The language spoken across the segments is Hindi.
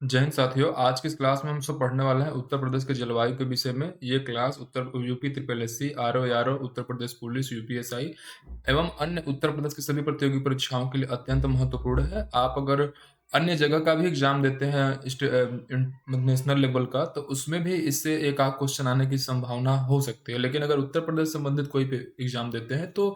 जय हिंद साथियों, आज की इस क्लास में हम सब पढ़ने वाले हैं उत्तर प्रदेश के जलवायु के विषय में। ये क्लास उत्तर UP triple S C, RO RO, Uttar Pradesh police, UPSI एवं अन्य उत्तर प्रदेश की सभी प्रतियोगी परीक्षाओं के लिए अत्यंत महत्वपूर्ण है। आप अगर अन्य जगह का भी एग्जाम देते हैं नेशनल लेवल का, तो उसमें भी इससे एक आध क्वेश्चन आने की संभावना हो सकती है। लेकिन अगर उत्तर प्रदेश संबंधित कोई भी एग्जाम देते हैं तो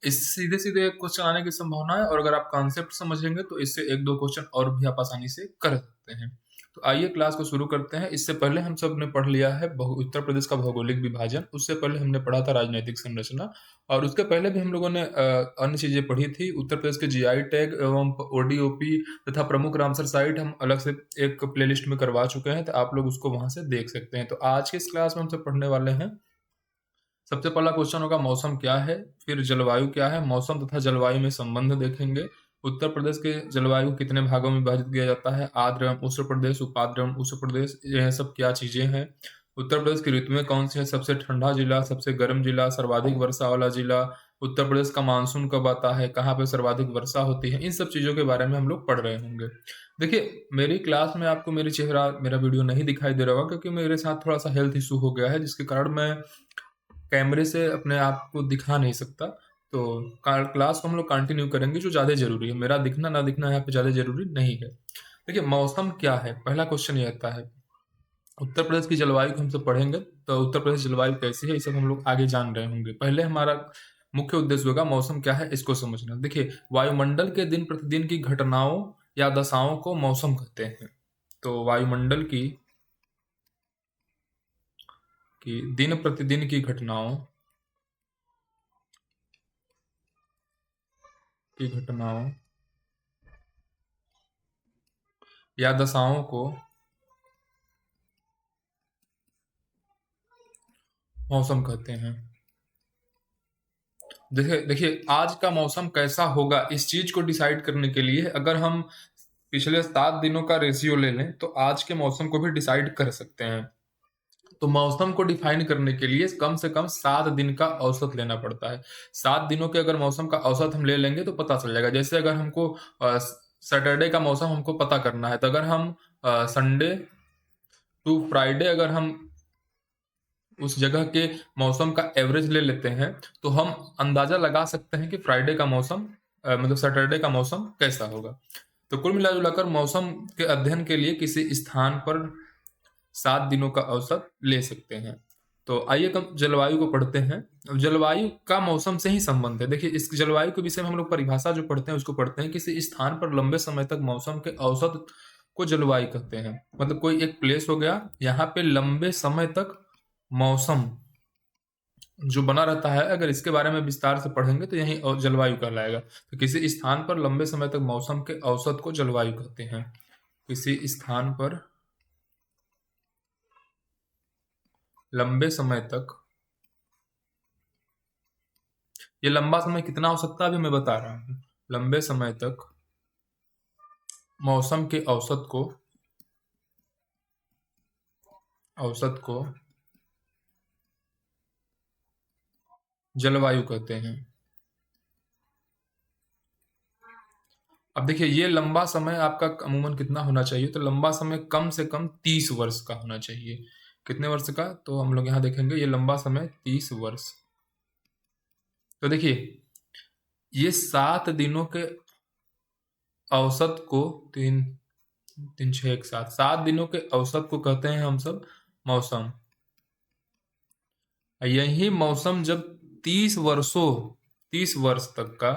इस सीधे सीधे क्वेश्चन आने की संभावना है, और अगर आप कॉन्सेप्ट समझेंगे तो इससे एक दो क्वेश्चन और भी आप आसानी से कर सकते हैं। तो आइए क्लास को शुरू करते हैं। इससे पहले हम सब ने पढ़ लिया है उत्तर प्रदेश का भौगोलिक विभाजन। उससे पहले हमने पढ़ा था राजनीतिक संरचना, और उसके पहले भी हम लोगों ने अन्य चीजें पढ़ी थी। उत्तर प्रदेश के जीआई टैग एवं ओडीओपी तथा प्रमुख रामसर साइट हम अलग से एक प्लेलिस्ट में करवा चुके हैं, तो आप लोग उसको वहां से देख सकते हैं। तो आज की इस क्लास में हम सब पढ़ने वाले हैं। सबसे पहला क्वेश्चन होगा मौसम क्या है, फिर जलवायु क्या है, मौसम तथा जलवायु में संबंध देखेंगे। उत्तर प्रदेश के जलवायु को कितने भागों में विभाजित किया जाता है, आर्द्र एवं उष्ण प्रदेश, उपाद्र एवं उष्ण प्रदेश, यह सब क्या चीजें हैं। उत्तर प्रदेश की ऋतुएं कौन सी है, सबसे ठंडा जिला, सबसे गर्म जिला, सर्वाधिक वर्षा वाला जिला, उत्तर प्रदेश का मानसून कब आता है, कहाँ पे सर्वाधिक वर्षा होती है, इन सब चीजों के बारे में हम लोग पढ़ रहे होंगे। देखिए, मेरी क्लास में आपको मेरा वीडियो नहीं दिखाई दे रहा होगा, क्योंकि मेरे साथ थोड़ा सा हेल्थ इशू हो गया है, जिसके कारण मैं कैमरे से अपने आप को दिखा नहीं सकता। तो क्लास को हम लोग कंटिन्यू करेंगे, जो ज़्यादा ज़रूरी है। मेरा दिखना ना दिखना यहाँ पे ज़्यादा ज़रूरी नहीं है। देखिए, मौसम क्या है, पहला क्वेश्चन ये आता है। उत्तर प्रदेश की जलवायु को हम सब पढ़ेंगे, तो उत्तर प्रदेश जलवायु कैसी है ये सब हम लोग आगे जान रहे होंगे। पहले हमारा मुख्य उद्देश्य होगा मौसम क्या है इसको समझना। देखिए, वायुमंडल के दिन प्रतिदिन की घटनाओं या दशाओं को मौसम कहते हैं। तो वायुमंडल की दिन प्रतिदिन की घटनाओं या दशाओं को मौसम कहते हैं। देखिए देखिए, आज का मौसम कैसा होगा इस चीज को डिसाइड करने के लिए अगर हम पिछले 7 दिनों का रेशियो ले लें, तो आज के मौसम को भी डिसाइड कर सकते हैं। तो मौसम को डिफाइन करने के लिए कम से कम 7 दिन का औसत लेना पड़ता है। 7 दिनों के अगर मौसम का औसत हम ले लेंगे तो पता चल जाएगा। जैसे अगर हमको सैटरडे का मौसम हमको पता करना है, तो अगर हम संडे टू फ्राइडे अगर हम उस जगह के मौसम का एवरेज ले लेते हैं, तो हम अंदाजा लगा सकते हैं कि फ्राइडे का मौसम मतलब सैटरडे का मौसम कैसा होगा। तो कुल मिला जुलाकर मौसम के अध्ययन के लिए किसी स्थान पर 7 दिनों का औसत ले सकते हैं। तो आइए हम जलवायु को पढ़ते हैं। अब जलवायु का मौसम से ही संबंध है। देखिए, इस जलवायु के विषय में हम लोग परिभाषा जो पढ़ते हैं उसको पढ़ते हैं। किसी स्थान पर लंबे समय तक मौसम के औसत को जलवायु कहते हैं। मतलब कोई एक प्लेस हो गया, यहाँ पे लंबे समय तक मौसम जो बना रहता है, अगर इसके बारे में विस्तार से पढ़ेंगे तो यही जलवायु कहलाएगा। तो किसी स्थान पर लंबे समय तक मौसम के औसत को जलवायु कहते हैं। किसी स्थान पर लंबे समय तक, ये लंबा समय कितना हो सकता है अभी मैं बता रहा हूँ। लंबे समय तक मौसम के औसत को जलवायु कहते हैं। अब देखिए, ये लंबा समय आपका अमूमन कितना होना चाहिए, तो लंबा समय कम से कम 30 वर्ष का होना चाहिए। कितने वर्ष का, तो हम लोग यहाँ देखेंगे ये लंबा समय 30 वर्ष। तो देखिए, ये 7 दिनों के औसत को, तीन तीन छः एक सात, 7 दिनों के औसत को कहते हैं हम सब मौसम। यही मौसम जब 30 वर्ष तक का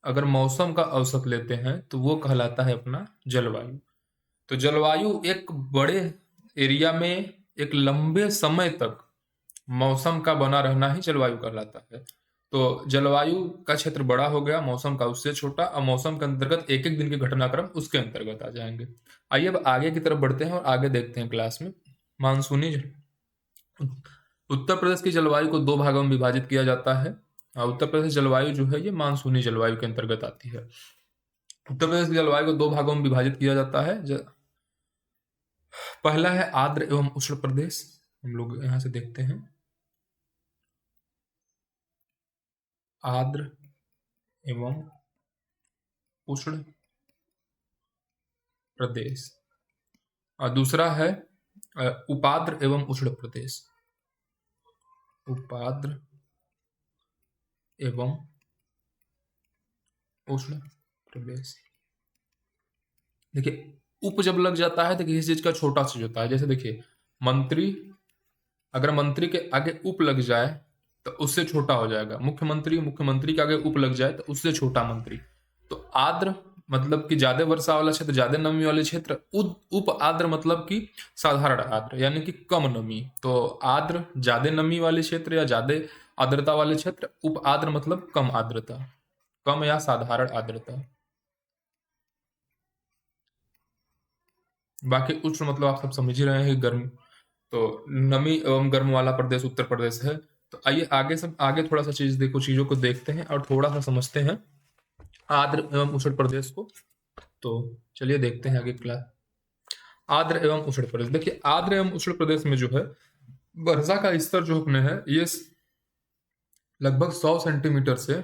अगर मौसम का औसत लेते हैं, तो वो कहलाता है अपना जलवायु। तो जलवायु एक बड़े एरिया में एक लंबे समय तक मौसम का बना रहना ही जलवायु कहलाता है। तो जलवायु का क्षेत्र बड़ा हो गया, मौसम का उससे छोटा, और मौसम के अंतर्गत एक एक दिन के घटनाक्रम उसके अंतर्गत आ जाएंगे। आइए अब आगे की तरफ बढ़ते हैं और आगे देखते हैं क्लास में। मानसूनी उत्तर प्रदेश की जलवायु को 2 भागों में विभाजित किया जाता है। उत्तर प्रदेश जलवायु जो है ये मानसूनी जलवायु के अंतर्गत आती है। उत्तर प्रदेश की जलवायु को 2 भागों में विभाजित किया जाता है। पहला है आर्द्र एवं उष्ण प्रदेश। हम लोग यहाँ से देखते हैं, आर्द्र एवं उष्ण प्रदेश। और दूसरा है उपाद्र एवं उष्ण प्रदेश। उपाद्र एवं उष्ण प्रदेश। देखिए, उप जब लग जाता है तो किसी चीज का छोटा चीज होता है। जैसे देखिए, मंत्री, अगर मंत्री के आगे उप लग जाए तो उससे छोटा हो जाएगा मुख्यमंत्री। मुख्यमंत्री के आगे उप लग जाए तो उससे छोटा मंत्री। तो आर्द्र मतलब कि ज्यादा वर्षा वाला क्षेत्र, ज्यादा नमी वाले क्षेत्र। उप आर्द्र मतलब कि साधारण आर्द्र, यानी कि कम नमी। तो आर्द्र ज्यादा नमी वाले क्षेत्र या ज्यादा आर्द्रता वाले क्षेत्र। उप आर्द्र मतलब कम आर्द्रता, कम या साधारण आर्द्रता। बाकी उष्ण मतलब आप सब समझ ही रहे हैं कि गर्म। तो नमी एवं गर्म वाला प्रदेश उत्तर प्रदेश है। तो आइए आगे थोड़ा सा चीजों को देखते हैं और थोड़ा सा समझते हैं आर्द्र एवं उष्ण प्रदेश को। तो चलिए देखते हैं आगे क्लास। आर्द्र एवं उष्ण प्रदेश। देखिए, आर्द्र एवं उष्ण प्रदेश में जो है वर्षा का स्तर जो अपने है ये लगभग 100 सेंटीमीटर से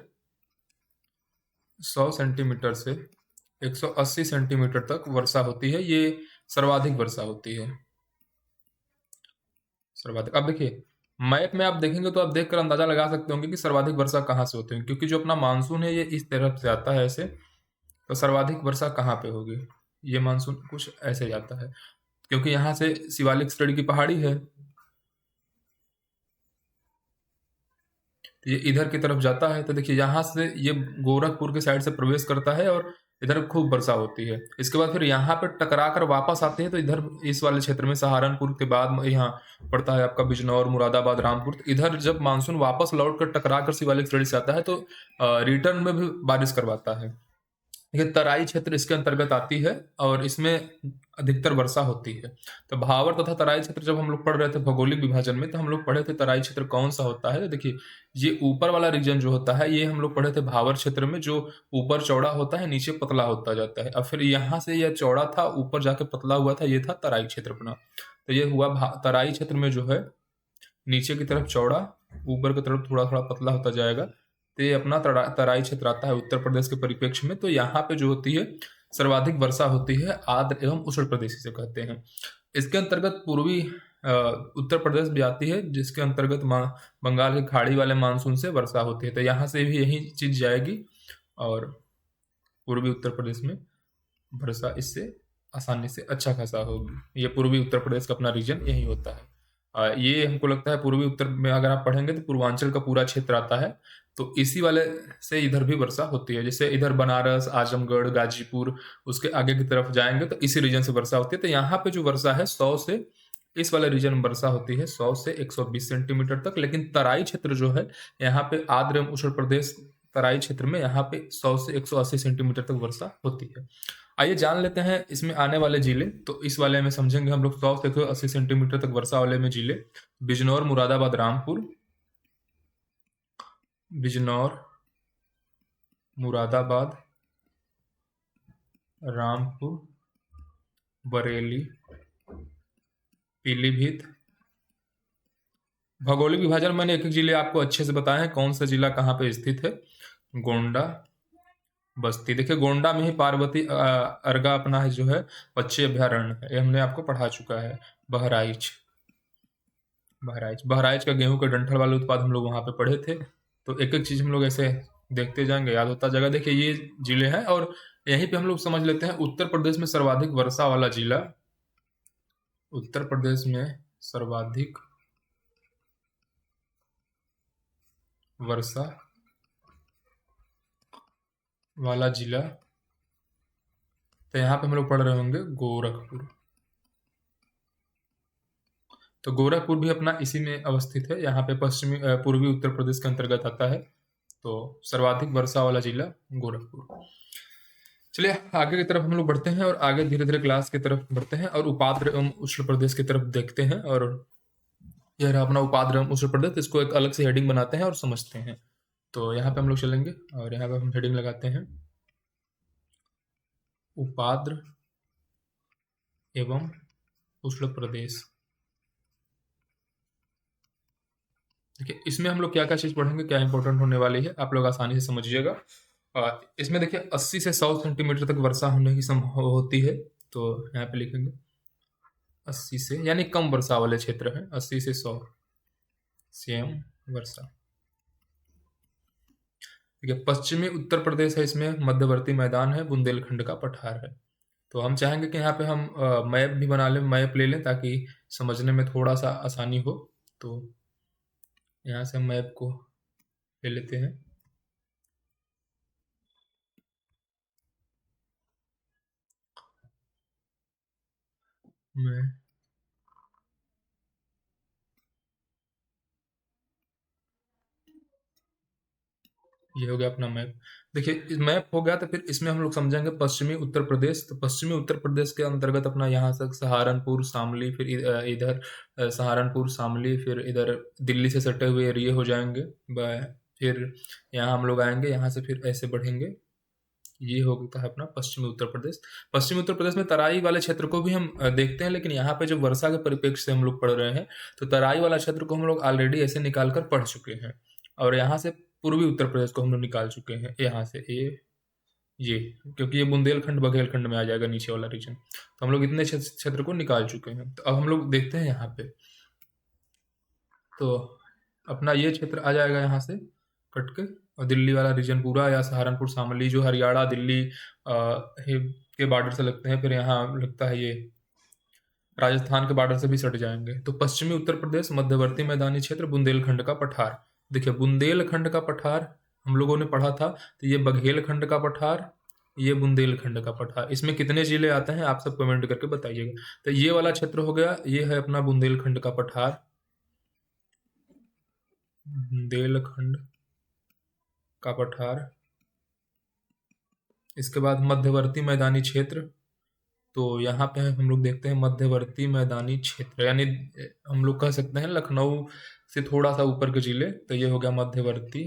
180 सेंटीमीटर तक वर्षा होती है। ये सर्वाधिक वर्षा होती है, सर्वाधिक। अब देखिए, मैप में आप देखेंगे तो आप देखकर अंदाजा लगा सकते होंगे कि सर्वाधिक वर्षा कहाँ से होती है, क्योंकि जो अपना मानसून है ये इस तरफ से आता है ऐसे। तो सर्वाधिक वर्षा कहाँ पे होगी? ये मानसून कुछ ऐसे जाता है, क्योंकि यहाँ से शिवालिक श्रेणी की पहाड़ी है। तो ये इधर की तरफ जाता है। तो देखिए, यहाँ से ये गोरखपुर के साइड से प्रवेश करता है और इधर खूब वर्षा होती है। इसके बाद फिर यहाँ पे टकरा कर वापस आते हैं। तो इधर इस वाले क्षेत्र में सहारनपुर के बाद यहाँ पड़ता है आपका बिजनौर, मुरादाबाद, रामपुर। तो इधर जब मानसून वापस लौट कर टकरा कर शिवालिक श्रेणी से आता है तो रिटर्न में भी बारिश करवाता है। ये तराई क्षेत्र इसके अंतर्गत आती है और इसमें अधिकतर वर्षा होती है। तो भावर तथा तराई क्षेत्र जब हम लोग पढ़ रहे थे भौगोलिक विभाजन में, तो हम लोग पढ़े थे तराई क्षेत्र कौन सा होता है। तो देखिए, ये ऊपर वाला रीजन जो होता है ये हम लोग पढ़े थे भावर क्षेत्र में, जो ऊपर चौड़ा होता है नीचे पतला होता जाता है। और फिर यहाँ से यह चौड़ा था ऊपर जाके पतला हुआ था, ये था तराई क्षेत्र अपना। तो ये हुआ तराई क्षेत्र में जो है नीचे की तरफ चौड़ा, ऊपर की तरफ थोड़ा थोड़ा पतला होता जाएगा। तो ये अपना तराई क्षेत्र आता है उत्तर प्रदेश के परिप्रेक्ष्य में। तो यहाँ पे जो होती है सर्वाधिक वर्षा होती है आर्द्र एवं उष्ण प्रदेश से कहते हैं। इसके अंतर्गत पूर्वी उत्तर प्रदेश भी आती है, जिसके अंतर्गत बंगाल की खाड़ी वाले मानसून से वर्षा होती है। तो यहाँ से भी यही चीज जाएगी और पूर्वी उत्तर प्रदेश में वर्षा इससे आसानी से अच्छा खासा होगी। ये पूर्वी उत्तर प्रदेश का अपना रीजन यही होता है। ये हमको लगता है पूर्वी उत्तर में अगर आप पढ़ेंगे तो पूर्वांचल का पूरा क्षेत्र आता है। तो इसी वाले से इधर भी वर्षा होती है। जैसे इधर बनारस, आजमगढ़, गाजीपुर, उसके आगे की तरफ जाएंगे तो इसी रीजन से वर्षा होती है। तो यहाँ पे जो वर्षा है 100 से, इस वाले रीजन में वर्षा होती है 100 से 120 सेंटीमीटर तक। लेकिन तराई क्षेत्र जो है यहाँ पे आर्द्र एवं उष्ण प्रदेश तराई क्षेत्र में यहाँ पे 100 से 180 सेंटीमीटर तक वर्षा होती है। आइए जान लेते हैं इसमें आने वाले जिले। तो इस वाले में समझेंगे हम लोग 100 से 180 सेंटीमीटर तक वर्षा वाले में जिले बिजनौर, मुरादाबाद, रामपुर। बिजनौर, मुरादाबाद, रामपुर, बरेली, पीलीभीत। भौगोलिक विभाजन मैंने एक एक जिले आपको अच्छे से बताए हैं, कौन सा जिला कहाँ पे स्थित है। गोंडा, बस्ती। देखिए, गोंडा में ही पार्वती अर्गा अपना है जो है पक्षी अभ्यारण्य है, ये हमने आपको पढ़ा चुका है। बहराइच, बहराइच का गेहूं के डंठल वाले उत्पाद हम लोग वहां पे पढ़े थे। तो एक एक चीज हम लोग ऐसे देखते जाएंगे, याद होता जाएगा। देखिए, ये जिले हैं और यहीं पे हम लोग समझ लेते हैं उत्तर प्रदेश में सर्वाधिक वर्षा वाला जिला। उत्तर प्रदेश में सर्वाधिक वर्षा वाला जिला, तो यहाँ पे हम लोग पढ़ रहे होंगे गोरखपुर। तो गोरखपुर भी अपना इसी में अवस्थित है, यहाँ पे पश्चिमी पूर्वी उत्तर प्रदेश के अंतर्गत आता है। तो सर्वाधिक वर्षा वाला जिला गोरखपुर। चलिए आगे की तरफ हम लोग बढ़ते हैं और आगे धीरे धीरे क्लास की तरफ बढ़ते हैं और उपाद्र एवं उष्ण प्रदेश की तरफ देखते हैं। और यह रहा अपना उपाद्र एवं उष्ण प्रदेश, इसको एक अलग से हेडिंग बनाते हैं और समझते हैं। तो यहाँ पे हम लोग चलेंगे और यहाँ पे हम हेडिंग लगाते हैं उपाद्र एवं उष्ण प्रदेश। देखिए, इसमें हम लोग क्या क्या चीज पढ़ेंगे, क्या इंपॉर्टेंट होने वाली है, आप लोग आसानी से समझिएगा। इसमें देखिए 80 से 100 सेंटीमीटर तक वर्षा होने की संभव होती है। तो यहाँ पे लिखेंगे 80 से, यानी कम वर्षा वाले क्षेत्र हैं, 80 से 100 cm वर्षा। ठीक है, पश्चिमी उत्तर प्रदेश है, इसमें मध्यवर्ती मैदान है, बुंदेलखंड का पठार है। तो हम चाहेंगे कि यहाँ पे हम मैप भी बना लें, मैप ले लें ताकि समझने में थोड़ा सा आसानी हो। तो यहाँ से हम मैप को ले लेते हैं। मैं ये हो गया अपना मैप। देखिए मैप हो गया, तो फिर इसमें हम लोग समझेंगे पश्चिमी उत्तर प्रदेश। तो पश्चिमी उत्तर प्रदेश के अंतर्गत अपना यहाँ से सहारनपुर, शामली, फिर इधर सहारनपुर, शामली, फिर इधर दिल्ली से सटे हुए एरिए हो जाएंगे। फिर यहाँ हम लोग आएंगे, यहाँ से फिर ऐसे बढ़ेंगे। ये हो गया है अपना पश्चिमी उत्तर प्रदेश। पश्चिमी उत्तर प्रदेश में तराई वाले क्षेत्र को भी हम देखते हैं, लेकिन यहाँ पे जो वर्षा के परिप्रेक्ष्य से हम लोग पढ़ रहे हैं, तो तराई वाला क्षेत्र को हम लोग ऑलरेडी ऐसे निकाल कर पढ़ चुके हैं। और यहाँ से पूर्वी उत्तर प्रदेश को हम लोग निकाल चुके हैं, यहाँ से ये क्योंकि ये बुंदेलखंड बघेलखंड में आ जाएगा नीचे वाला रीजन। तो हम लोग इतने क्षेत्र को निकाल चुके हैं। तो अब हम लोग देखते हैं यहाँ पे, तो अपना ये क्षेत्र आ जाएगा यहाँ से कट के, और दिल्ली वाला रीजन पूरा, या सहारनपुर, शामली जो हरियाणा दिल्ली के बॉर्डर से लगते हैं, फिर यहाँ लगता है ये राजस्थान के बॉर्डर से भी सट जाएंगे। तो पश्चिमी उत्तर प्रदेश, मध्यवर्ती मैदानी क्षेत्र, बुंदेलखंड का पठार। देखिए बुंदेलखंड का पठार हम लोगों ने पढ़ा था, तो ये बघेलखंड का पठार, ये बुंदेलखंड का पठार। इसमें कितने जिले आते हैं आप सब कमेंट करके बताइएगा। तो ये वाला क्षेत्र हो गया, ये है अपना बुंदेलखंड का पठार, बुंदेलखंड का पठार। इसके बाद मध्यवर्ती मैदानी क्षेत्र, तो यहाँ पे हम लोग देखते हैं मध्यवर्ती मैदानी क्षेत्र, यानी हम लोग कह सकते हैं लखनऊ से थोड़ा सा ऊपर के जिले। तो ये हो गया मध्यवर्ती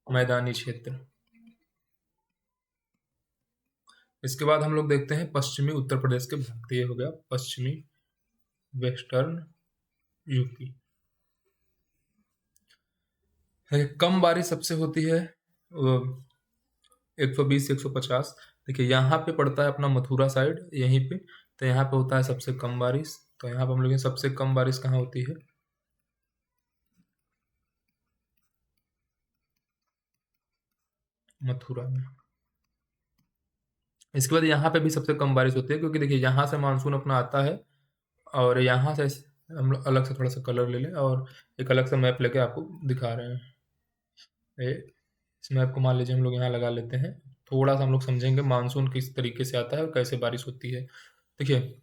मैदानी क्षेत्र। इसके बाद हम लोग देखते हैं पश्चिमी उत्तर प्रदेश के भाग। तो ये हो गया पश्चिमी, वेस्टर्न यूपी। कम बारिश सबसे होती है 120 से 150। देखिए यहाँ पे पड़ता है अपना मथुरा साइड, यहीं पे। तो यहाँ पे होता है सबसे कम बारिश। तो यहाँ पे हम लोग सबसे कम बारिश कहाँ होती है, मथुरा में। इसके बाद यहाँ पे भी सबसे कम बारिश होती है, क्योंकि देखिए यहाँ से मानसून अपना आता है, और यहाँ से हम लोग अलग से थोड़ा सा कलर ले लें और एक अलग से मैप लेके आपको दिखा रहे हैं। इस मैप को मान लीजिए हम लोग यहाँ लगा लेते हैं। थोड़ा सा हम लोग समझेंगे मानसून किस तरीके से आता है और कैसे बारिश होती है। देखिए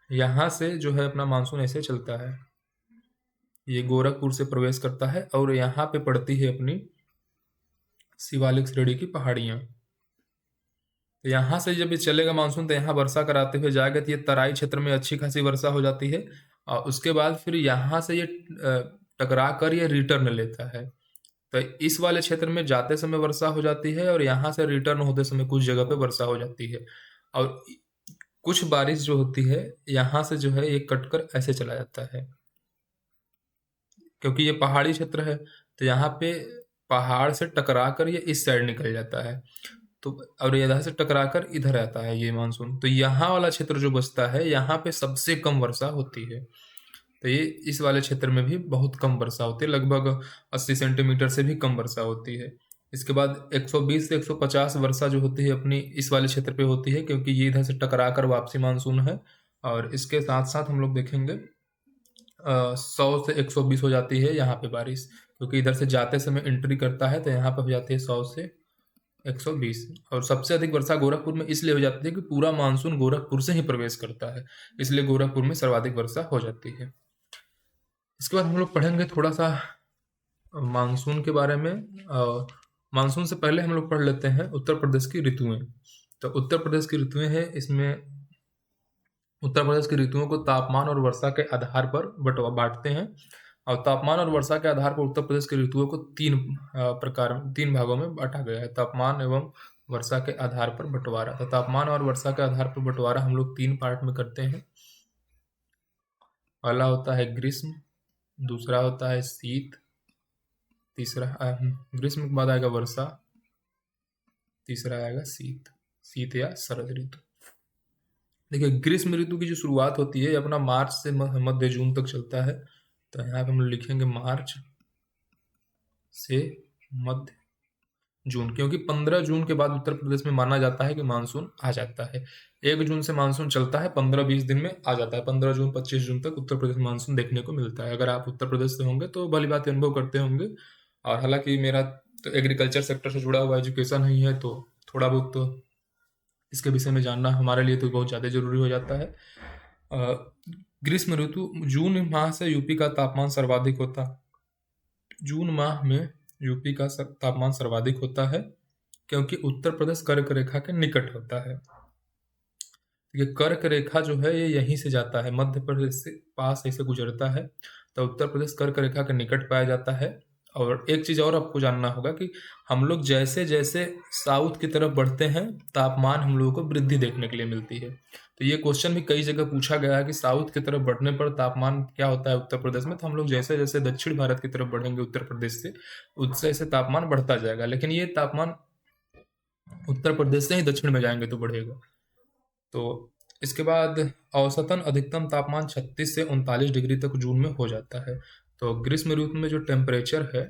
यहाँ से जो है अपना मानसून ऐसे चलता है, ये गोरखपुर से प्रवेश करता है, और यहाँ पे पड़ती है अपनी शिवालिक श्रेणी की पहाड़ियाँ। तो यहाँ से जब ये चलेगा मानसून, तो यहाँ वर्षा कराते हुए जाएगा, तो ये तराई क्षेत्र में अच्छी खासी वर्षा हो जाती है। और उसके बाद फिर यहाँ से ये टकरा कर ये रिटर्न लेता है। तो इस वाले क्षेत्र में जाते समय वर्षा हो जाती है, और यहाँ से रिटर्न होते समय कुछ जगह पे वर्षा हो जाती है। और कुछ बारिश जो होती है यहाँ से जो है ये कटकर ऐसे चला जाता है, क्योंकि ये पहाड़ी क्षेत्र है। तो यहाँ पे पहाड़ से टकरा कर ये इस साइड निकल जाता है, तो और इधर से टकरा कर इधर आता है ये मानसून। तो यहाँ वाला क्षेत्र जो बचता है, यहाँ पे सबसे कम वर्षा होती है। तो ये इस वाले क्षेत्र में भी बहुत कम वर्षा होती है, लगभग 80 सेंटीमीटर से भी कम वर्षा होती है। इसके बाद 120 से 150 वर्षा जो होती है अपनी इस वाले क्षेत्र पे होती है, क्योंकि ये इधर से टकरा कर वापसी मानसून है। और इसके साथ साथ हम लोग देखेंगे 100 से 120 हो जाती है यहाँ पे बारिश, क्योंकि इधर से जाते समय एंट्री करता है, तो यहाँ पे हो जाती है 100 से 120। और सबसे अधिक वर्षा गोरखपुर में इसलिए हो जाती है कि पूरा मानसून गोरखपुर से ही प्रवेश करता है, इसलिए गोरखपुर में सर्वाधिक वर्षा हो जाती है। इसके बाद हम लोग पढ़ेंगे थोड़ा सा मानसून के बारे में। मानसून से पहले हम लोग पढ़ लेते हैं उत्तर प्रदेश की ऋतुएं। तो उत्तर प्रदेश की ऋतुएं हैं, इसमें उत्तर प्रदेश की ऋतुओं को तापमान और वर्षा के आधार पर बांटते हैं। और तापमान और वर्षा के आधार पर उत्तर प्रदेश की ऋतुओं को तीन भागों में बांटा गया है। तापमान एवं वर्षा के आधार पर बंटवारा। तो तापमान और वर्षा के आधार पर बंटवारा हम लोग 3 पार्ट में करते हैं। पहला होता है ग्रीष्म, दूसरा होता है शीत, तीसरा ग्रीष्म के बाद आएगा वर्षा, तीसरा आएगा शीत या शरद ऋतु। देखिए, ग्रीष्म ऋतु की जो शुरुआत होती है, ये अपना मार्च से मध्य जून तक चलता है। तो यहाँ पे हम लिखेंगे मार्च से मध्य जून, क्योंकि 15 जून के बाद उत्तर प्रदेश में माना जाता है कि मानसून आ जाता है। 1 जून से मानसून चलता है, 15-20 दिन में आ जाता है। 15 जून 25 जून तक उत्तर प्रदेश में मानसून देखने को मिलता है। अगर आप उत्तर प्रदेश से होंगे तो भली बात अनुभव करते होंगे। और हालांकि मेरा तो एग्रीकल्चर सेक्टर से जुड़ा हुआ एजुकेशन ही है, तो थोड़ा बहुत तो इसके विषय में जानना हमारे लिए तो बहुत ज़्यादा जरूरी हो जाता है। ग्रीष्म ऋतु जून माह से यूपी का तापमान सर्वाधिक होता है। जून माह में यूपी का तापमान सर्वाधिक होता है, क्योंकि उत्तर प्रदेश कर्क रेखा के निकट होता है। ये कर्क रेखा जो है ये यहीं से जाता है, मध्य प्रदेश से पास ऐसे गुजरता है, तो उत्तर प्रदेश कर्क रेखा के निकट पाया जाता है। और एक चीज और आपको जानना होगा कि हम लोग जैसे जैसे साउथ की तरफ बढ़ते हैं, तापमान हम लोगों को वृद्धि देखने के लिए मिलती है। तो ये क्वेश्चन भी कई जगह पूछा गया है कि साउथ की तरफ बढ़ने पर तापमान क्या होता है उत्तर प्रदेश में। तो हम लोग जैसे जैसे दक्षिण भारत की तरफ बढ़ेंगे उत्तर प्रदेश से, उससे ऐसे तापमान बढ़ता जाएगा, लेकिन ये तापमान उत्तर प्रदेश से ही दक्षिण में जाएंगे तो बढ़ेगा। तो इसके बाद औसतन अधिकतम तापमान 36 से 39 डिग्री तक जून में हो जाता है। तो ग्रीष्म ऋतु में जो टेम्परेचर है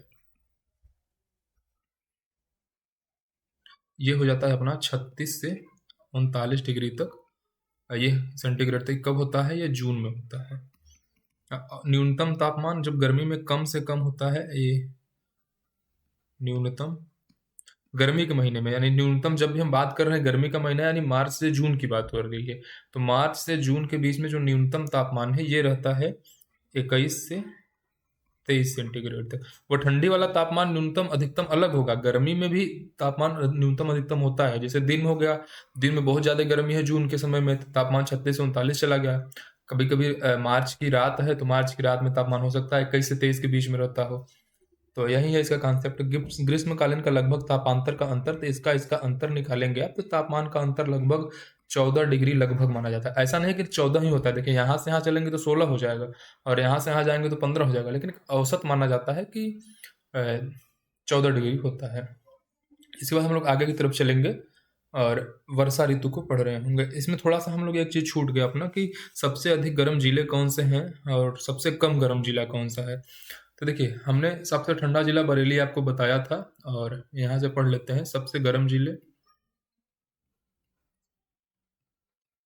ये हो जाता है अपना 36 से 39 डिग्री तक। ये सेंटीग्रेड तक कब होता है? ये जून में होता है। न्यूनतम तापमान जब गर्मी में कम से कम होता है, ये न्यूनतम गर्मी के महीने में, यानी न्यूनतम जब भी हम बात कर रहे हैं गर्मी का महीना, यानी मार्च से जून की बात हो रही है। तो मार्च से जून के बीच में जो न्यूनतम तापमान है ये रहता है 21 से 23 सेंटीग्रेड तक। वो ठंडी वाला तापमान न्यूनतम अधिकतम अलग होगा। गर्मी में भी तापमान न्यूनतम अधिकतम होता है, जैसे दिन हो गया, दिन में बहुत ज्यादा गर्मी है जून के समय में, तापमान 36 से 39 चला गया। कभी कभी मार्च की रात है तो मार्च की रात में तापमान हो सकता है 21 से 23 के बीच में रहता हो। तो यही है इसका कॉन्सेप्ट। ग्रीष्मकालीन का लगभग तापांतर का अंतर, तो इसका इसका अंतर निकालेंगे आप तो तापमान का अंतर लगभग 14 डिग्री लगभग माना जाता है। ऐसा नहीं कि 14 ही होता है, देखिए यहाँ से यहाँ चलेंगे तो 16 हो जाएगा, और यहाँ से यहाँ जाएंगे तो 15 हो जाएगा, लेकिन औसत माना जाता है कि 14 डिग्री होता है। इसके बाद हम लोग आगे की तरफ चलेंगे और वर्षा ऋतु को पढ़ रहे होंगे। इसमें थोड़ा सा हम लोग एक चीज छूट गया अपना, कि सबसे अधिक गर्म जिले कौन से हैं और सबसे कम गर्म जिला कौन सा है। तो देखिए, हमने सबसे ठंडा जिला बरेली आपको बताया था, और यहाँ से पढ़ लेते हैं सबसे गर्म जिले।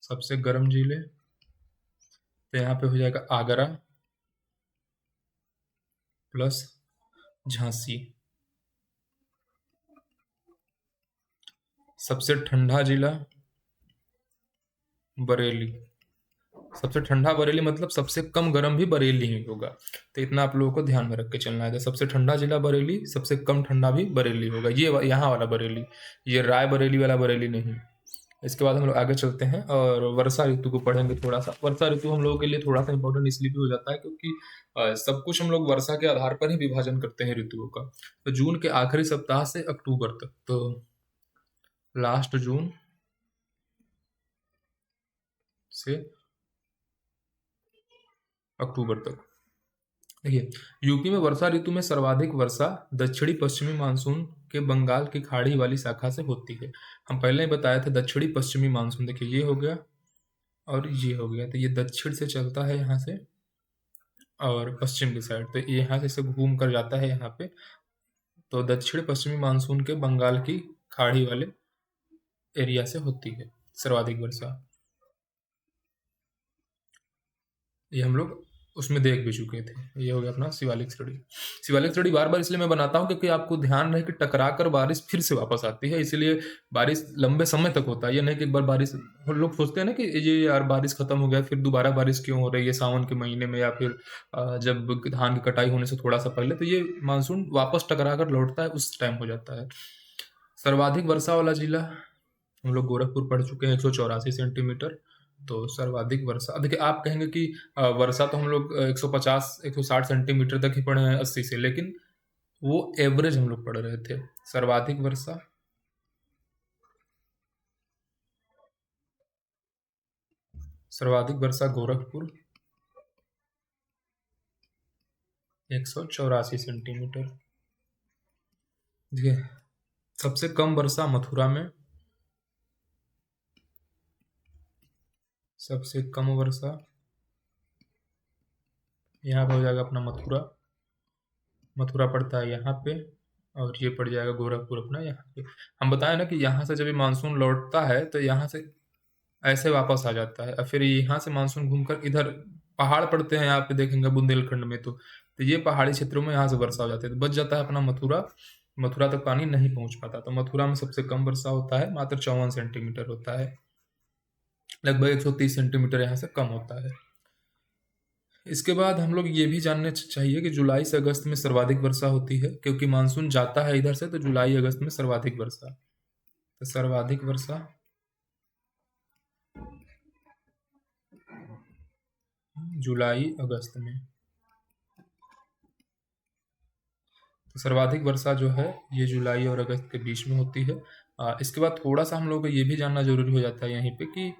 सबसे गर्म जिले तो यहाँ पे हो जाएगा आगरा प्लस झांसी। सबसे ठंडा जिला बरेली। सबसे ठंडा बरेली मतलब सबसे कम गर्म भी बरेली ही होगा। तो इतना आप लोगों को ध्यान में रख के चलना है। तो सबसे ठंडा जिला बरेली, सबसे कम ठंडा भी बरेली होगा। ये यहाँ वाला बरेली, ये राय बरेली वाला बरेली नहीं। इसके बाद हम लोग आगे चलते हैं और वर्षा ऋतु को पढ़ेंगे थोड़ा सा। वर्षा ऋतु हम लोगों के लिए थोड़ा सा इंपॉर्टेंट इसलिए भी हो जाता है क्योंकि सब कुछ हम लोग वर्षा के आधार पर ही विभाजन करते हैं ऋतुओं का। तो जून के आखिरी सप्ताह से अक्टूबर तक, तो लास्ट जून से अक्टूबर तक। देखिए, यूपी में वर्षा ऋतु में सर्वाधिक वर्षा दक्षिणी पश्चिमी मानसून के बंगाल की खाड़ी वाली शाखा से होती है। हम पहले ही बताए थे दक्षिणी पश्चिमी मानसून। देखिए, ये हो गया और ये हो गया, तो ये दक्षिण से चलता है यहाँ से और पश्चिम की साइड, तो ये यहाँ से इसे घूम कर जाता है यहाँ पे। तो दक्षिण पश्चिमी मानसून के बंगाल की खाड़ी वाले एरिया से होती है सर्वाधिक वर्षा। ये हम लोग उसमें देख भी चुके थे। ये हो गया अपना शिवालिक स्टडी। शिवालिक स्टडी बार बार इसलिए मैं बनाता हूँ क्योंकि आपको ध्यान रहे कि टकरा कर बारिश फिर से वापस आती है, इसलिए बारिश लंबे समय तक होता है। ये नहीं कि एक बार बारिश, लोग सोचते हैं ना कि ये यार बारिश खत्म हो गया फिर दोबारा बारिश क्यों हो रही है सावन के महीने में, या फिर जब धान की कटाई होने से थोड़ा सा पहले, तो ये मानसून वापस टकरा कर लौटता है उस टाइम हो जाता है। सर्वाधिक वर्षा वाला जिला हम लोग गोरखपुर पढ़ चुके हैं, 184 सेंटीमीटर। तो सर्वाधिक वर्षा, देखिए आप कहेंगे कि वर्षा तो हम लोग 150 160 सेंटीमीटर तक ही पढ़े हैं 80 से, लेकिन वो एवरेज हम लोग पढ़ रहे थे। सर्वाधिक वर्षा सर्वाधिक वर्षा गोरखपुर 184 सेंटीमीटर। देखिए, सबसे कम वर्षा मथुरा में सबसे कम वर्षा यहाँ पे हो जाएगा अपना मथुरा। मथुरा पड़ता है यहाँ पे, और ये पड़ जाएगा गोरखपुर अपना यहाँ पे। हम बताएं ना कि यहाँ से जब ये मानसून लौटता है तो यहाँ से ऐसे वापस आ जाता है, और फिर यहाँ से मानसून घूमकर इधर पहाड़ पड़ते हैं, यहाँ पे देखेंगे बुंदेलखंड में, तो ये पहाड़ी क्षेत्रों में यहाँ से वर्षा हो जाती है, तो बच जाता है अपना मथुरा। मथुरा तक पानी नहीं पहुंच पाता, तो मथुरा में सबसे कम वर्षा होता है, मात्र 54 सेंटीमीटर होता है। लगभग 130 सेंटीमीटर यहाँ से कम होता है। इसके बाद हम लोग ये भी जानने चाहिए कि जुलाई से अगस्त में सर्वाधिक वर्षा होती है, क्योंकि मानसून जाता है इधर से, तो जुलाई अगस्त में सर्वाधिक वर्षा। तो सर्वाधिक वर्षा जुलाई अगस्त में। तो सर्वाधिक वर्षा जो है ये जुलाई और अगस्त के बीच में होती है। इसके बाद थोड़ा सा हम लोग को ये भी जानना जरूरी हो जाता है यहीं पे कि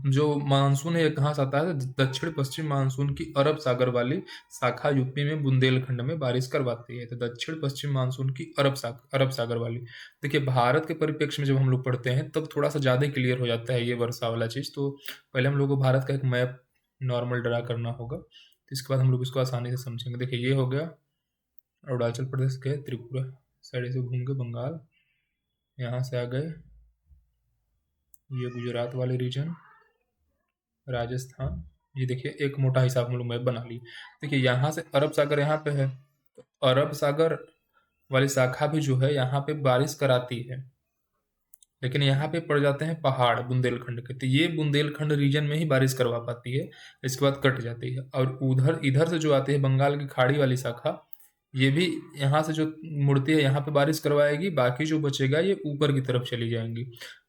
जो मानसून है ये कहाँ से आता है, तो दक्षिण पश्चिम मानसून की अरब सागर वाली शाखा यूपी में बुंदेलखंड में बारिश करवाती है। तो दक्षिण पश्चिम मानसून की अरब सागर वाली, देखिए भारत के परिप्रेक्ष्य में जब हम लोग पढ़ते हैं तब थोड़ा सा ज़्यादा क्लियर हो जाता है ये वर्षा वाला चीज़। तो पहले हम लोग को भारत का एक मैप नॉर्मल ड्रा करना होगा, तो इसके बाद हम लोग इसको आसानी से समझेंगे। देखिए ये हो गया अरुणाचल प्रदेश के त्रिपुरा साइड से घूम के बंगाल, यहाँ से आ गए ये गुजरात वाले रीजन, राजस्थान, ये देखिए एक मोटा हिसाब हम लोग मैप बना ली। देखिए यहाँ से अरब सागर यहाँ पे है, तो अरब सागर वाली शाखा भी जो है यहाँ पे बारिश कराती है, लेकिन यहाँ पे पड़ जाते हैं पहाड़ बुंदेलखंड के, तो ये बुंदेलखंड रीजन में ही बारिश करवा पाती है, इसके बाद कट जाती है। और उधर इधर से जो आती है बंगाल की खाड़ी वाली शाखा, ये भी यहाँ से जो मुड़ती है यहाँ पे बारिश करवाएगी, बाकी जो बचेगा ये ऊपर की तरफ चली जाएंगी,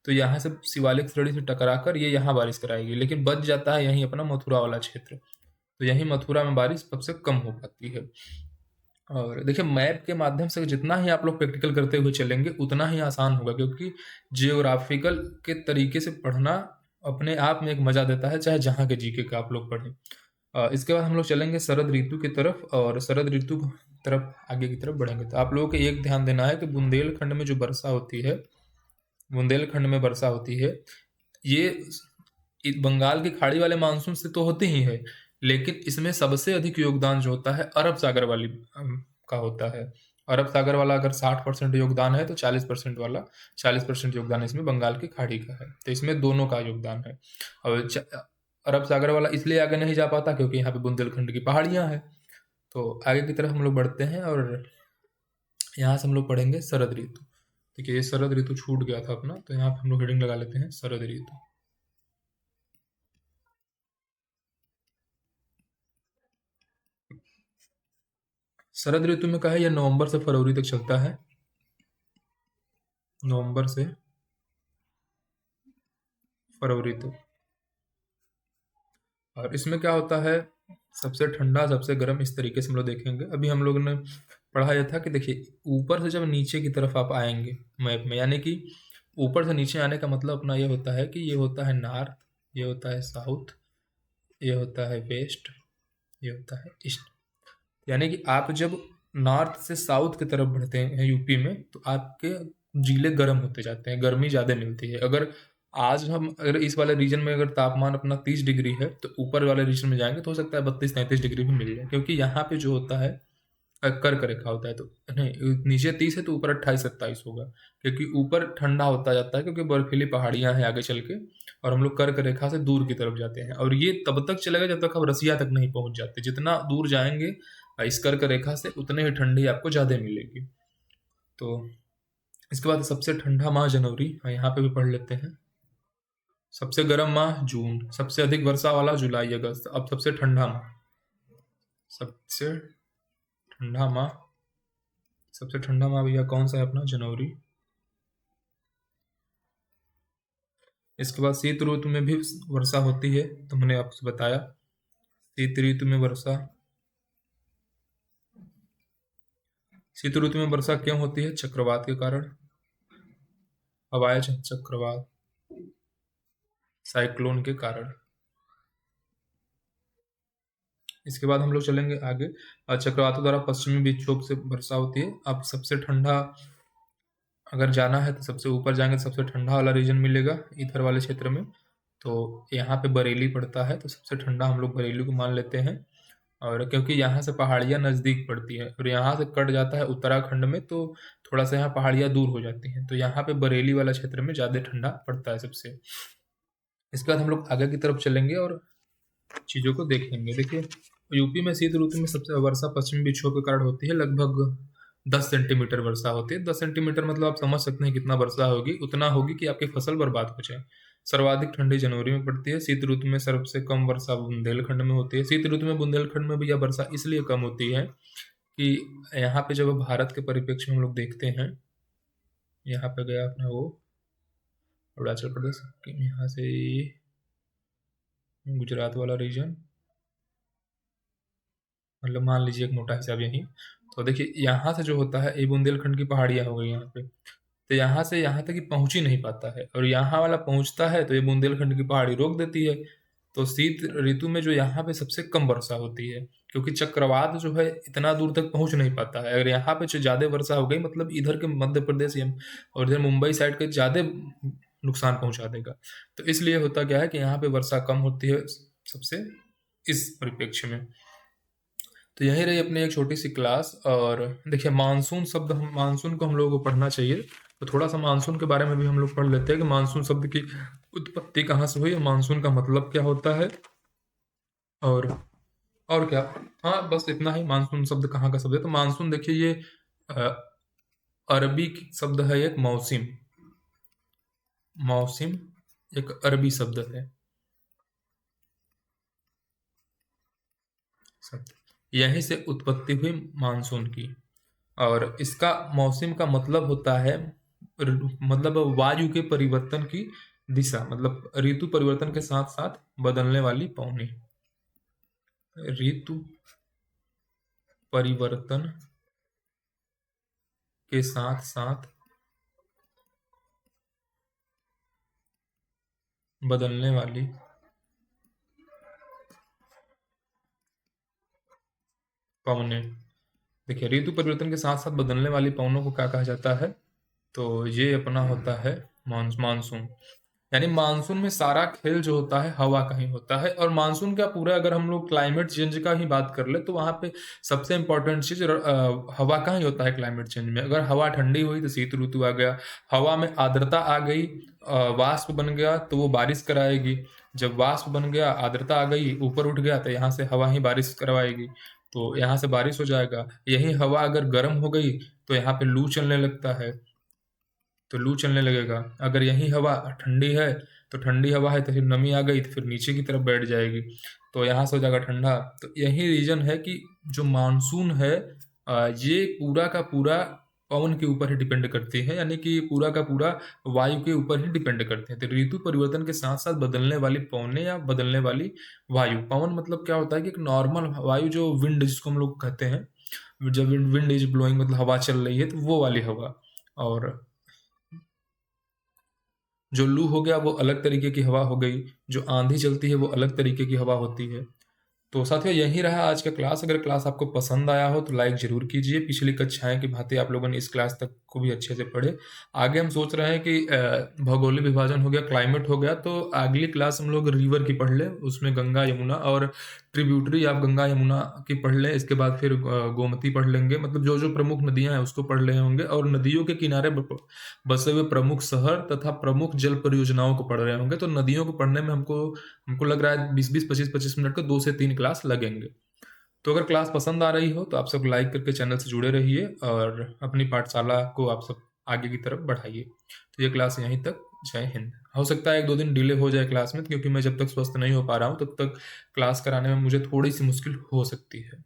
तो यहाँ से शिवालिक श्रेणी से टकराकर ये यहाँ बारिश कराएगी, लेकिन बच जाता है यहीं अपना मथुरा वाला क्षेत्र, तो यहीं मथुरा में बारिश सबसे कम हो पाती है। और देखिए मैप के माध्यम से जितना ही आप लोग प्रैक्टिकल करते हुए चलेंगे उतना ही आसान होगा, क्योंकि जियोग्राफिकल के तरीके से पढ़ना अपने आप में एक मजा देता है, चाहे जहाँ के जीके का आप लोग पढ़ें। इसके बाद हम लोग चलेंगे शरद ऋतु की तरफ, और शरद ऋतु तरफ आगे की तरफ बढ़ेंगे। तो आप लोगों को एक ध्यान देना है कि बुंदेलखंड में जो वर्षा होती है, बुंदेलखंड में वर्षा होती है, ये बंगाल की खाड़ी वाले मानसून से तो होती ही है, लेकिन इसमें सबसे अधिक योगदान जो होता है अरब सागर वाली का होता है। अरब सागर वाला अगर 60% योगदान है तो 40% वाला 40% योगदान इसमें बंगाल की खाड़ी का है, तो इसमें दोनों का योगदान है। और अरब सागर वाला इसलिए आगे नहीं जा पाता क्योंकि यहाँ पे बुंदेलखंड की पहाड़ियाँ हैं। तो आगे की तरफ हम लोग बढ़ते हैं, और यहाँ से हम लोग पढ़ेंगे शरद ऋतु। देखिए ये शरद ऋतु छूट गया था अपना, तो यहाँ पे हम लोग हेडिंग लगा लेते हैं शरद ऋतु। शरद ऋतु में क्या है, यह नवंबर से फरवरी तक चलता है, नवंबर से फरवरी तक। और इसमें क्या होता है, सबसे ठंडा सबसे गर्म इस तरीके से हम लोग देखेंगे। अभी हम लोग ने पढ़ा यह था कि देखिए ऊपर से जब नीचे की तरफ आप आएंगे मैप में, यानी कि ऊपर से नीचे आने का मतलब अपना ये होता है कि ये होता है नॉर्थ, ये होता है साउथ, ये होता है वेस्ट, ये होता है ईस्ट। यानी कि आप जब नॉर्थ से साउथ की तरफ बढ़ते हैं यूपी में, तो आपके जिले गर्म होते जाते हैं, गर्मी ज़्यादा मिलती है। अगर इस वाले रीजन में अगर तापमान अपना 30 डिग्री है, तो ऊपर वाले रीजन में जाएंगे तो हो सकता है 32-33 डिग्री भी मिल जाए, क्योंकि यहाँ पे जो होता है कर्क रेखा होता है, तो नहीं नीचे 30 है तो ऊपर 28-27 होगा, क्योंकि ऊपर ठंडा होता जाता है, क्योंकि बर्फीली पहाड़ियाँ हैं आगे चल के, और हम लोग कर्क रेखा से दूर की तरफ जाते हैं, और ये तब तक चलेगा जब तक हम रसिया तक नहीं पहुंच जाते। जितना दूर जाएंगे इस कर्क रेखा से उतने ही ठंडी आपको ज़्यादा मिलेगी। तो इसके बाद सबसे ठंडा माह जनवरी, यहाँ पे भी पढ़ लेते हैं। सबसे गर्म माह जून, सबसे अधिक वर्षा वाला जुलाई अगस्त। अब सबसे ठंडा माह, सबसे ठंडा माह, सबसे ठंडा माह भैया कौन सा है अपना, जनवरी। इसके बाद शीत ऋतु में भी वर्षा होती है, तो मैंने आपको बताया शीत ऋतु में वर्षा। शीत ऋतु में वर्षा क्यों होती है, चक्रवात के कारण, हवाएं चक्रवात, साइक्लोन के कारण। इसके बाद हम लोग चलेंगे आगे, चक्रवातों द्वारा पश्चिमी विक्षोभ से वर्षा होती है। अब सबसे ठंडा अगर जाना है तो सबसे ऊपर जाएंगे तो सबसे ठंडा वाला रीजन मिलेगा इधर वाले क्षेत्र में, तो यहाँ पे बरेली पड़ता है, तो सबसे ठंडा हम लोग बरेली को मान लेते हैं। और क्योंकि यहाँ से पहाड़ियाँ नज़दीक पड़ती है और यहाँ से कट जाता है उत्तराखंड में, तो थोड़ा सा यहाँ पहाड़ियाँ दूर हो जाती हैं, तो यहाँ पे बरेली वाला क्षेत्र में ज़्यादा ठंडा पड़ता है सबसे। इसके बाद हम लोग आगे की तरफ चलेंगे और चीज़ों को देखेंगे। देखिए, यूपी में शीत ऋतु में सबसे वर्षा पश्चिमी विक्षोभ के कारण होती है। लगभग 10 सेंटीमीटर वर्षा होती है। 10 सेंटीमीटर मतलब आप समझ सकते हैं कितना वर्षा होगी। उतना होगी कि आपकी फसल बर्बाद हो जाए। सर्वाधिक ठंडी जनवरी में पड़ती है। शीत ऋतु में सबसे कम वर्षा बुंदेलखंड में होती है। शीत ऋतु में बुंदेलखंड में भी यह वर्षा इसलिए कम होती है कि यहाँ पे जब भारत के परिप्रेक्ष्य में हम लोग देखते हैं, यहाँ पे गया अपना वो अरुणाचल प्रदेश, यहाँ से गुजरात वाला रीजन, मतलब मान लीजिए एक मोटा हिसाब यही। तो देखिए, यहाँ से जो होता है, ये बुंदेलखंड की पहाड़ियाँ हो गई यहाँ पे, तो यहाँ से यहाँ तक ही पहुँच ही नहीं पाता है, और यहाँ वाला पहुँचता है तो ये बुंदेलखंड की पहाड़ी रोक देती है। तो शीत ऋतु में जो यहाँ पे सबसे कम वर्षा होती है, क्योंकि चक्रवात जो है इतना दूर तक पहुँच नहीं पाता है। अगर यहाँ पे जो ज़्यादा वर्षा हो गई, मतलब इधर के मध्य प्रदेश और इधर मुंबई साइड के ज़्यादा नुकसान पहुँचा देगा। तो इसलिए होता क्या है कि यहाँ पे वर्षा कम होती है सबसे, इस परिप्रेक्ष्य में। तो यही रही अपनी एक छोटी सी क्लास। और देखिए, मानसून शब्द, हम मानसून को हम लोगों को पढ़ना चाहिए, तो थोड़ा सा मानसून के बारे में भी हम लोग पढ़ लेते हैं कि मानसून शब्द की उत्पत्ति कहाँ से हुई, मानसून का मतलब क्या होता है, और क्या। हाँ, बस इतना ही। मानसून शब्द कहाँ का शब्द है, तो मानसून देखिए ये अरबी शब्द है, एक मौसिम। मौसिम एक अरबी शब्द है शब्द, यहीं से उत्पत्ति हुई मानसून की। और इसका मौसम का मतलब होता है, मतलब वायु के परिवर्तन की दिशा, मतलब ऋतु परिवर्तन के साथ साथ बदलने वाली पौनी। ऋतु परिवर्तन के साथ साथ बदलने वाली पौने। देखिए, ऋतु परिवर्तन के साथ साथ बदलने वाली पवनों को क्या कहा जाता है, तो ये अपना होता है मानसून। यानी मानसून में सारा खेल जो होता है हवा का ही होता है। और मानसून का पूरा, अगर हम लोग क्लाइमेट चेंज का ही बात कर ले, तो वहाँ पे सबसे इम्पोर्टेंट चीज़ हवा का ही होता है क्लाइमेट चेंज में। अगर हवा ठंडी हुई तो शीत ऋतु आ गया, हवा में आर्द्रता आ गई, वाष्प बन गया तो वो बारिश कराएगी। जब वाष्प बन गया, आर्द्रता आ गई, ऊपर उठ गया, तो यहाँ से हवा ही बारिश करवाएगी, तो यहाँ से बारिश हो जाएगा। यही हवा अगर गर्म हो गई तो यहाँ पे लू चलने लगता है, तो लू चलने लगेगा। अगर यही हवा ठंडी है, तो ठंडी हवा है तो फिर नमी आ गई तो फिर नीचे की तरफ बैठ जाएगी, तो यहाँ से हो जाएगा ठंडा। तो यही रीजन है कि जो मानसून है, ये पूरा का पूरा पवन के ऊपर ही डिपेंड करती है, यानी कि पूरा का पूरा वायु के ऊपर ही डिपेंड करते हैं। तो ऋतु परिवर्तन के साथ साथ बदलने वाली पवनें या बदलने वाली वायु। पवन मतलब क्या होता है कि एक नॉर्मल वायु, जो विंड जिसको हम लोग कहते हैं, जब विंड इज ब्लोइंग मतलब हवा चल रही है, तो वो वाली हवा। और जो लू हो गया वो अलग तरीके की हवा हो गई, जो आंधी चलती है वो अलग तरीके की हवा होती है। तो साथियों, यही रहा आज का क्लास। अगर क्लास आपको पसंद आया हो तो लाइक जरूर कीजिए। पिछली कक्षाएं की भांति आप लोगों ने इस क्लास तक को भी अच्छे से पढ़े। आगे हम सोच रहे हैं कि भौगोलिक विभाजन हो गया, क्लाइमेट हो गया, तो अगली क्लास हम लोग रिवर की पढ़ लें, उसमें गंगा यमुना और ट्रिब्यूटरी आप गंगा यमुना की पढ़ लें। इसके बाद फिर गोमती पढ़ लेंगे, मतलब जो जो प्रमुख नदियां हैं उसको पढ़ रहे होंगे, और नदियों के किनारे बसे हुए प्रमुख शहर तथा प्रमुख जल परियोजनाओं को पढ़ रहे होंगे। तो नदियों को पढ़ने में हमको लग रहा है 20-20, 25-25 मिनट का 2 से 3 क्लास लगेंगे। तो अगर क्लास पसंद आ रही हो तो आप सब लाइक करके चैनल से जुड़े रहिए और अपनी पाठशाला को आप सब आगे की तरफ बढ़ाइए। तो ये क्लास यहीं तक। जय हिंद। हो सकता है 1-2 दिन डिले हो जाए क्लास में, क्योंकि मैं जब तक स्वस्थ नहीं हो पा रहा हूँ तब तक क्लास कराने में मुझे थोड़ी सी मुश्किल हो सकती है।